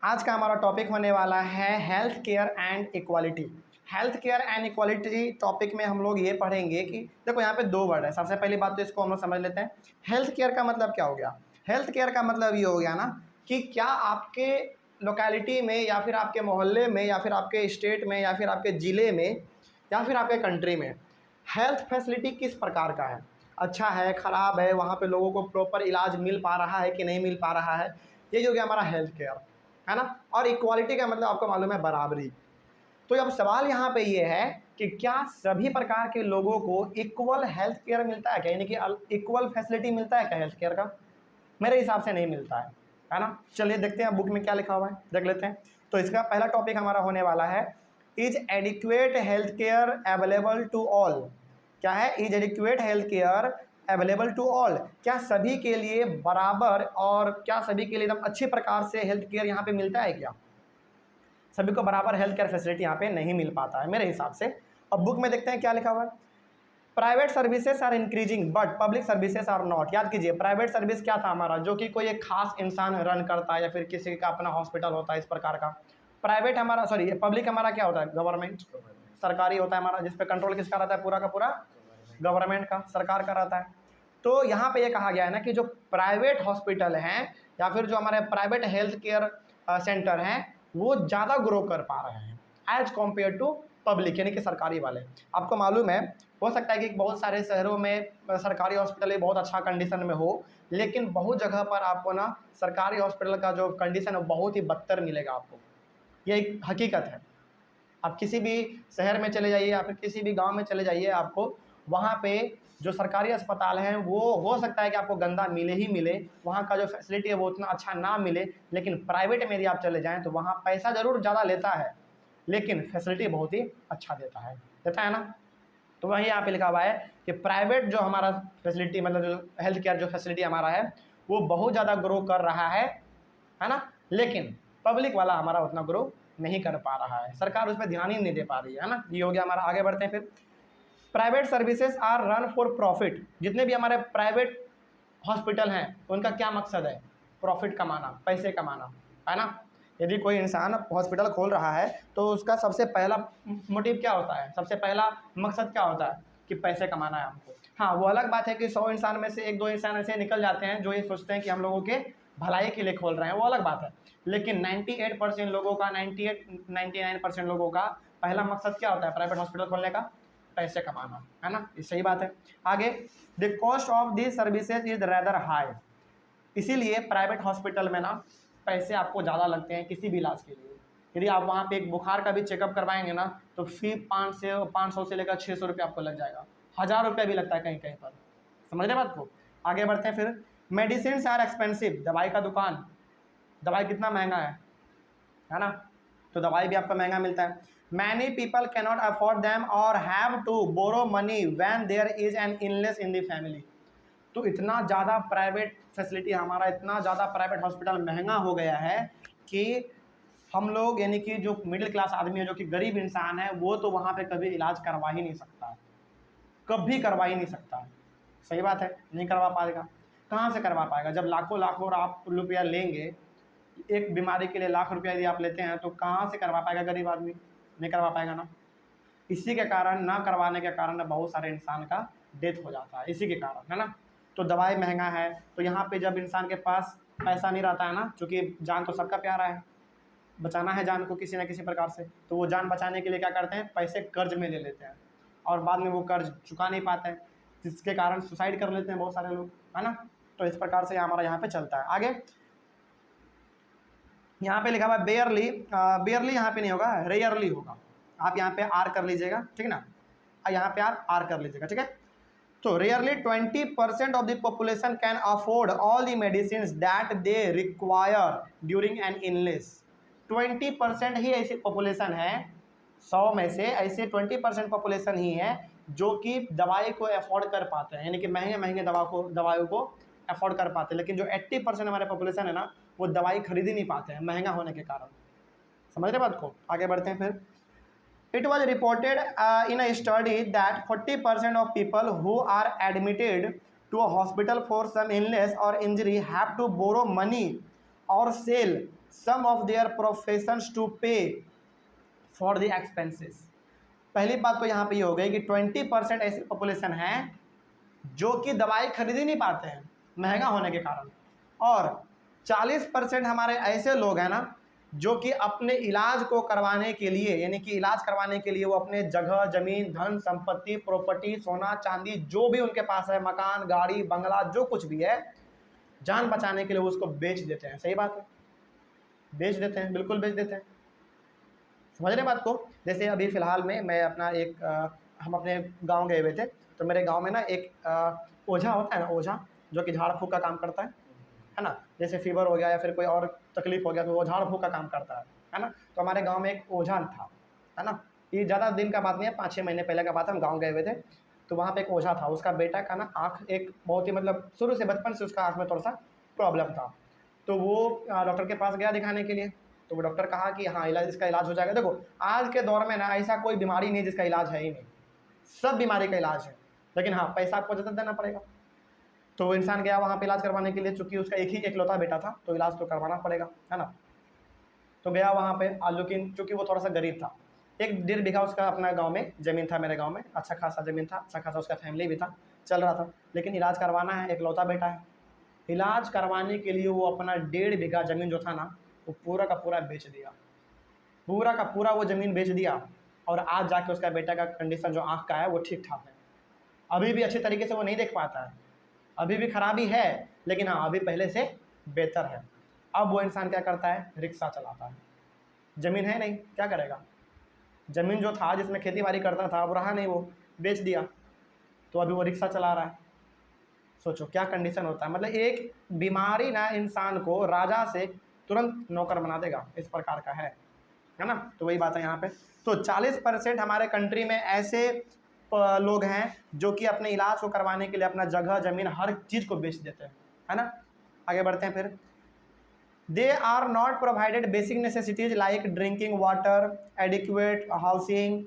आज का हमारा टॉपिक होने वाला है health care and equality. Health care and equality topic में हम लोग ये पढ़ेंगे कि देखो यहाँ पे दो वर्ड है। सबसे पहली बात तो इसको हम लोग समझ लेते हैं। हेल्थ केयर का मतलब क्या हो गया? हेल्थ केयर का मतलब ये हो गया ना कि क्या आपके लोकेलिटी में या फिर आपके मोहल्ले में या फिर आपके स्टेट में या फिर आपके ज़िले में या फिर आपके कंट्री में हेल्थ फैसिलिटी किस प्रकार का है, अच्छा है, ख़राब है, वहाँ पे लोगों को प्रॉपर इलाज मिल पा रहा है कि नहीं मिल पा रहा है, ये जो गया हमारा हेल्थ केयर है ना। और इक्वालिटी का मतलब आपको मालूम है बराबरी। तो अब सवाल यहाँ पे ये है कि क्या सभी प्रकार के लोगों को इक्वल हेल्थ केयर मिलता है क्या, यानी कि इक्वल फैसिलिटी मिलता है क्या हेल्थ केयर का? मेरे हिसाब से नहीं मिलता है ना। चलिए देखते हैं बुक में क्या लिखा हुआ है, देख लेते हैं। तो इसका पहला टॉपिक हमारा होने वाला है, is adequate health care available to all. क्या है? Is adequate health care available to all, क्या सभी के लिए बराबर और क्या सभी के लिए एकदम अच्छी प्रकार से हेल्थ केयर यहाँ पे मिलता है क्या? सभी को बराबर हेल्थ केयर फैसिलिटी यहाँ पे नहीं मिल पाता है मेरे हिसाब से। अब बुक में देखते हैं क्या लिखा हुआ है। Private services are increasing but public services are not. याद कीजिए, प्राइवेट सर्विस क्या था हमारा, जो कि कोई एक खास इंसान रन करता है या फिर किसी का अपना हॉस्पिटल होता है, इस प्रकार का। प्राइवेट हमारा, सॉरी, पब्लिक हमारा क्या होता है? गवर्नमेंट, सरकारी होता है हमारा, जिस पे कंट्रोल किसका रहता है? पूरा का पूरा गवर्नमेंट का, सरकार का रहता है। तो यहाँ पे ये कहा गया है ना कि जो प्राइवेट हॉस्पिटल हैं या फिर जो हमारे प्राइवेट हेल्थ केयर सेंटर हैं वो ज़्यादा ग्रो कर पा रहे हैं एज कम्पेयर टू पब्लिक, यानी कि सरकारी वाले। आपको मालूम है, हो सकता है कि बहुत सारे शहरों में सरकारी हॉस्पिटल बहुत अच्छा कंडीशन में हो, लेकिन बहुत जगह पर आपको ना सरकारी हॉस्पिटल का जो कंडीशन है बहुत ही बदतर मिलेगा आपको। ये एक हकीकत है। आप किसी भी शहर में चले जाइए या फिर किसी भी गांव में चले जाइए, आपको वहाँ पे जो सरकारी अस्पताल हैं वो हो सकता है कि आपको गंदा मिले ही मिले, वहाँ का जो फैसिलिटी है वो उतना अच्छा ना मिले। लेकिन प्राइवेट में यदि आप चले जाएँ तो वहाँ पैसा ज़रूर ज़्यादा लेता है लेकिन फैसिलिटी बहुत ही अच्छा देता है ना। तो वहीं यहाँ पे लिखा हुआ है कि प्राइवेट जो हमारा फैसिलिटी, मतलब जो हेल्थ केयर जो फैसिलिटी हमारा है वो बहुत ज़्यादा ग्रो कर रहा है ना, लेकिन पब्लिक वाला हमारा उतना ग्रो नहीं कर पा रहा है, सरकार उस पर ध्यान ही नहीं दे पा रही है ना। ये हो गया हमारा। आगे बढ़ते हैं फिर। Private services are run for profit. जितने भी हमारे प्राइवेट हॉस्पिटल हैं उनका क्या मकसद है? प्रॉफिट कमाना, पैसे कमाना, है ना। यदि कोई इंसान हॉस्पिटल खोल रहा है तो उसका सबसे पहला मोटिव क्या होता है, सबसे पहला मकसद क्या होता है? कि पैसे कमाना है हमको। हाँ, वो अलग बात है कि 100 इंसान में से 1-2 इंसान ऐसे निकल जाते हैं जो ये सोचते हैं कि हम लोगों के भलाई के लिए खोल रहे हैं, वो अलग बात है। लेकिन 98% लोगों का, 99% लोगों का पहला मकसद क्या होता है प्राइवेट हॉस्पिटल खोलने का? पैसे कमाना, है ना। ये सही बात है। आगे, the cost of this services is rather high. इसीलिए प्राइवेट हॉस्पिटल में ना पैसे आपको ज़्यादा लगते हैं किसी भी इलाज के लिए। यदि आप वहाँ पे एक बुखार का भी चेकअप करवाएंगे ना तो फी 500 से लेकर 600 रुपये आपको लग जाएगा, 1000 रुपये भी लगता है कहीं कहीं पर। समझ रहे बात को? आगे बढ़ते हैं फिर। Medicine are expensive. दवाई का दुकान, दवाई कितना महंगा है ना। तो दवाई भी आपका महंगा मिलता है। Many people cannot afford them और have to borrow money when there is an illness in the family. तो इतना ज़्यादा प्राइवेट फैसिलिटी हमारा, इतना ज़्यादा प्राइवेट हॉस्पिटल महंगा हो गया है कि हम लोग, यानी कि जो मिडिल क्लास आदमी है, जो कि गरीब इंसान है, वो तो वहाँ पे कभी इलाज करवा ही नहीं सकता, कभी करवा ही नहीं सकता। सही बात है, नहीं करवा पाएगा। कहाँ से करवा पाएगा जब लाखों लाखों आप रुपया लेंगे? एक बीमारी के लिए लाख रुपया यदि आप लेते हैं तो कहाँ से करवा पाएगा गरीब आदमी? नहीं करवा पाएगा ना। इसी के कारण, ना करवाने के कारण बहुत सारे इंसान का डेथ हो जाता है, इसी के कारण, है ना। तो दवाई महंगा है, तो यहाँ पे जब इंसान के पास पैसा नहीं रहता है ना, क्योंकि जान तो सबका प्यारा है, बचाना है जान को किसी न किसी प्रकार से, तो वो जान बचाने के लिए क्या करते हैं? पैसे कर्ज में ले लेते हैं और बाद में वो कर्ज चुका नहीं पाते हैं, जिसके कारण सुसाइड कर लेते हैं बहुत सारे लोग, है ना। तो इस प्रकार से हमारा यहाँ पे चलता है। आगे यहाँ पे लिखा हुआ है बेयरली, बेयरली यहाँ पे नहीं होगा, रेयरली होगा। आप यहाँ पे आर कर लीजिएगा, ठीक ना, यहाँ पे आर कर लीजिएगा, ठीक है। तो rarely 20% of the population can afford all the medicine that they require during an illness. 20% ही ऐसी पॉपुलेशन है, 100 में से ऐसे 20% पॉपुलेशन ही है जो कि दवाई को अफोर्ड कर पाते हैं, यानी कि महंगे महंगे दवाइयों को अफोर्ड कर पाते हैं। लेकिन जो 80% हमारे पॉपुलेशन है ना, वो दवाई खरीद ही नहीं पाते हैं महंगा होने के कारण। समझ रहे बात को? आगे बढ़ते हैं फिर। It was reported in a study that 40% of people who are admitted to a hospital for some illness or injury have to borrow money or sell some of their professions to pay for the expenses. पहली बात तो यहाँ पे ये हो गई कि 20% ऐसी पॉपुलेशन है जो कि दवाई खरीद ही नहीं पाते हैं महंगा होने के कारण, और 40% हमारे ऐसे लोग हैं ना जो कि अपने इलाज को करवाने के लिए, यानी कि इलाज करवाने के लिए वो अपने जगह, जमीन, धन संपत्ति, प्रॉपर्टी, सोना चांदी जो भी उनके पास है, मकान, गाड़ी, बंगला, जो कुछ भी है, जान बचाने के लिए उसको बेच देते हैं। सही बात है, बेच देते हैं, बिल्कुल बेच देते हैं। समझ रहे बात को? जैसे अभी फ़िलहाल में मैं अपना हम अपने गांव गए हुए थे, तो मेरे गांव में ना एक ओझा होता है ना, ओझा जो कि झाड़ फूँक का काम करता है ना। जैसे फीवर हो गया या फिर कोई और तकलीफ़ हो गया तो वो झाड़ फूँक का काम करता है ना। तो हमारे गाँव में एक ओझा था, है ना। ये ज़्यादा दिन का बात नहीं है, 5-6 महीने पहले का बात है, हम गाँव गए हुए थे। तो वहाँ पे एक ओझा था, उसका बेटा का ना आँख एक बहुत ही मतलब शुरू से बचपन से उसका आँख में थोड़ा सा प्रॉब्लम था। तो वो डॉक्टर के पास गया दिखाने के लिए। तो वो डॉक्टर कहा कि हाँ इसका इलाज हो जाएगा। देखो आज के दौर में ना ऐसा कोई बीमारी नहीं जिसका इलाज है ही नहीं, सब बीमारी का इलाज है, लेकिन हाँ पैसा आपको ज़्यादा देना पड़ेगा। तो वो इंसान गया वहाँ पे इलाज करवाने के लिए, चूँकि उसका एक ही एकलौता बेटा था तो इलाज तो करवाना पड़ेगा, है ना। तो गया वहाँ पे, लेकिन चूँकि वो थोड़ा सा गरीब था, 1-1.5 बीघा उसका अपना गाँव में ज़मीन था, मेरे गाँव में अच्छा खासा ज़मीन था, अच्छा खासा उसका फैमिली भी था, चल रहा था। लेकिन इलाज करवाना है, एकलौता बेटा है। इलाज करवाने के लिए वो अपना 1.5 बीघा ज़मीन जो था ना वो पूरा का पूरा बेच दिया, पूरा का पूरा वो ज़मीन बेच दिया। और आज जाके उसका बेटा का कंडीशन जो आँख का है वो ठीक ठाक है, अभी भी अच्छी तरीके से वो नहीं देख पाता है, अभी भी खराबी है, लेकिन हाँ अभी पहले से बेहतर है। अब वो इंसान क्या करता है, रिक्शा चलाता है। ज़मीन है नहीं, क्या करेगा, ज़मीन जो था जिसमें खेती बाड़ी करता था वो रहा नहीं, वो बेच दिया, तो अभी वो रिक्शा चला रहा है। सोचो क्या कंडीशन होता है। मतलब एक बीमारी ना इंसान को राजा से तुरंत नौकर बना देगा, इस प्रकार का है ना। तो वही बात है यहाँ पे। तो 40% हमारे कंट्री में ऐसे लोग हैं जो कि अपने इलाज को करवाने के लिए अपना जगह, ज़मीन, हर चीज़ को बेच देते हैं, है ना। आगे बढ़ते हैं फिर। They are not provided basic necessities like drinking water, adequate housing,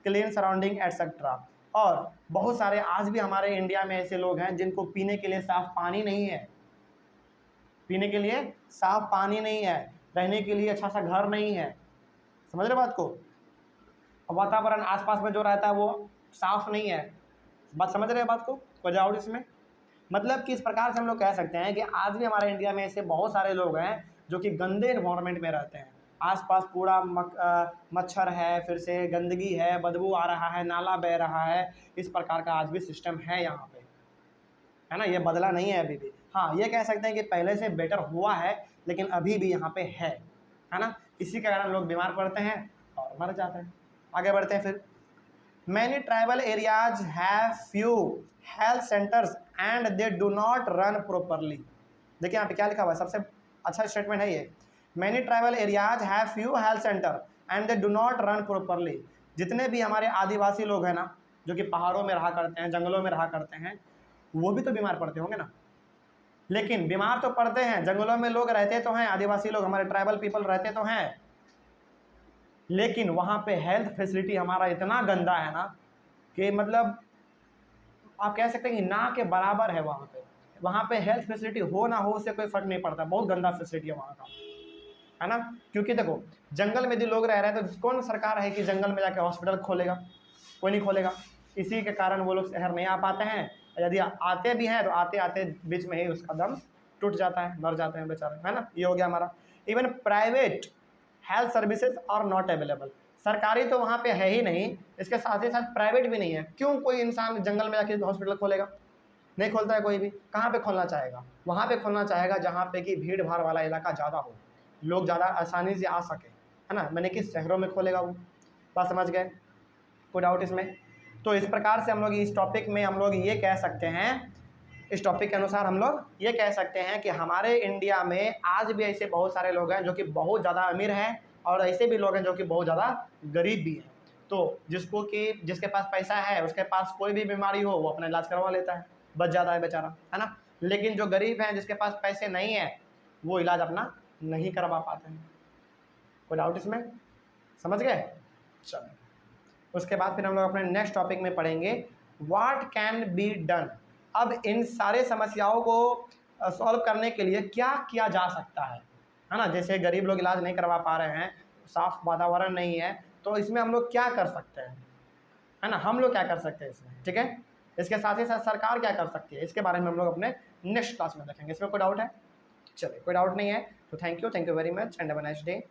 clean surrounding etcetera. और बहुत सारे आज भी हमारे इंडिया में ऐसे लोग हैं जिनको पीने के लिए साफ पानी नहीं है, पीने के लिए साफ पानी नहीं है, रहने के लिए अच्छा सा घर नहीं है। समझ रहे बात को? वातावरण आसपास में जो रहता है वो साफ नहीं है। बात समझ रहे हैं बात को? कोई डाउट इसमें? मतलब कि इस प्रकार से हम लोग कह सकते हैं कि आज भी हमारे इंडिया में ऐसे बहुत सारे लोग हैं जो कि गंदे इन्वायरमेंट में रहते हैं, आसपास पूरा मच्छर है, फिर से गंदगी है, बदबू आ रहा है, नाला बह रहा है, इस प्रकार का आज भी सिस्टम है यहाँ पे, है ना। ये बदला नहीं है अभी भी। हाँ ये कह सकते हैं कि पहले से बेटर हुआ है, लेकिन अभी भी यहाँ पे है ना। इसी के कारण लोग बीमार पड़ते हैं और मर जाते हैं। आगे बढ़ते हैं फिर। Many tribal areas have few health centers and they do not run properly। देखिए यहाँ पे क्या लिखा हुआ है, सबसे अच्छा स्टेटमेंट है ये। Many tribal areas have few health center and they do not run properly। जितने भी हमारे आदिवासी लोग हैं ना जो कि पहाड़ों में रहा करते हैं, जंगलों में रहा करते हैं, वो भी तो बीमार पड़ते होंगे ना। लेकिन बीमार तो पड़ते हैं, जंगलों में लोग रहते तो हैं, आदिवासी लोग, हमारे ट्राइबल पीपल रहते तो हैं, लेकिन वहाँ पे हेल्थ फैसिलिटी हमारा इतना गंदा है ना कि मतलब आप कह सकते हैं कि ना के बराबर है। वहाँ पे हेल्थ फैसिलिटी हो ना हो उससे कोई फर्क नहीं पड़ता, बहुत गंदा फैसिलिटी है वहाँ का, है ना। क्योंकि देखो जंगल में यदि लोग रह रहे हैं तो कौन सरकार है कि जंगल में जाके हॉस्पिटल खोलेगा, कोई नहीं खोलेगा। इसी के कारण वो लोग शहर नहीं आ पाते हैं, यदि आते भी हैं तो आते आते बीच में ही उसका दम टूट जाता है, मर जाते हैं बेचारे, है ना। ये हो गया हमारा। Even private health services are not available. सरकारी तो वहाँ पे है ही नहीं, इसके साथ ही साथ प्राइवेट भी नहीं है। क्यों कोई इंसान जंगल में जाके हॉस्पिटल खोलेगा, नहीं खोलता है कोई भी। कहाँ पे खोलना चाहेगा, वहाँ पे खोलना चाहेगा जहाँ पे कि भीड़ भाड़ वाला इलाका ज़्यादा हो, लोग ज़्यादा आसानी से आ सके, है ना। मैंने कि शहरों में खोलेगा वो। बात समझ गए? कोई डाउट इसमें? तो इस प्रकार से हम लोग इस टॉपिक में हम लोग ये कह सकते हैं, इस टॉपिक के अनुसार हम लोग ये कह सकते हैं कि हमारे इंडिया में आज भी ऐसे बहुत सारे लोग हैं जो कि बहुत ज़्यादा अमीर हैं और ऐसे भी लोग हैं जो कि बहुत ज़्यादा गरीब भी हैं। तो जिसके पास पैसा है उसके पास कोई भी बीमारी हो वो अपना इलाज करवा लेता है, बच जाता है बेचारा, है ना। लेकिन जो गरीब हैं जिसके पास पैसे नहीं है वो इलाज अपना नहीं करवा पाते हैं। कोई डाउट इसमें? समझ गए? चलो उसके बाद फिर हम लोग अपने नेक्स्ट टॉपिक में पढ़ेंगे व्हाट कैन बी डन। अब इन सारे समस्याओं को सॉल्व करने के लिए क्या किया जा सकता है, है ना, जैसे गरीब लोग इलाज नहीं करवा पा रहे हैं, साफ वातावरण नहीं है, तो इसमें हम लोग क्या कर सकते हैं, है ना, हम लोग क्या कर सकते हैं इसमें, ठीक है। इसके साथ ही साथ सरकार क्या कर सकती है, इसके बारे में हम लोग अपने नेक्स्ट क्लास में देखेंगे। इसमें कोई डाउट है? चलिए, कोई डाउट नहीं है, तो thank you very much and have a nice day.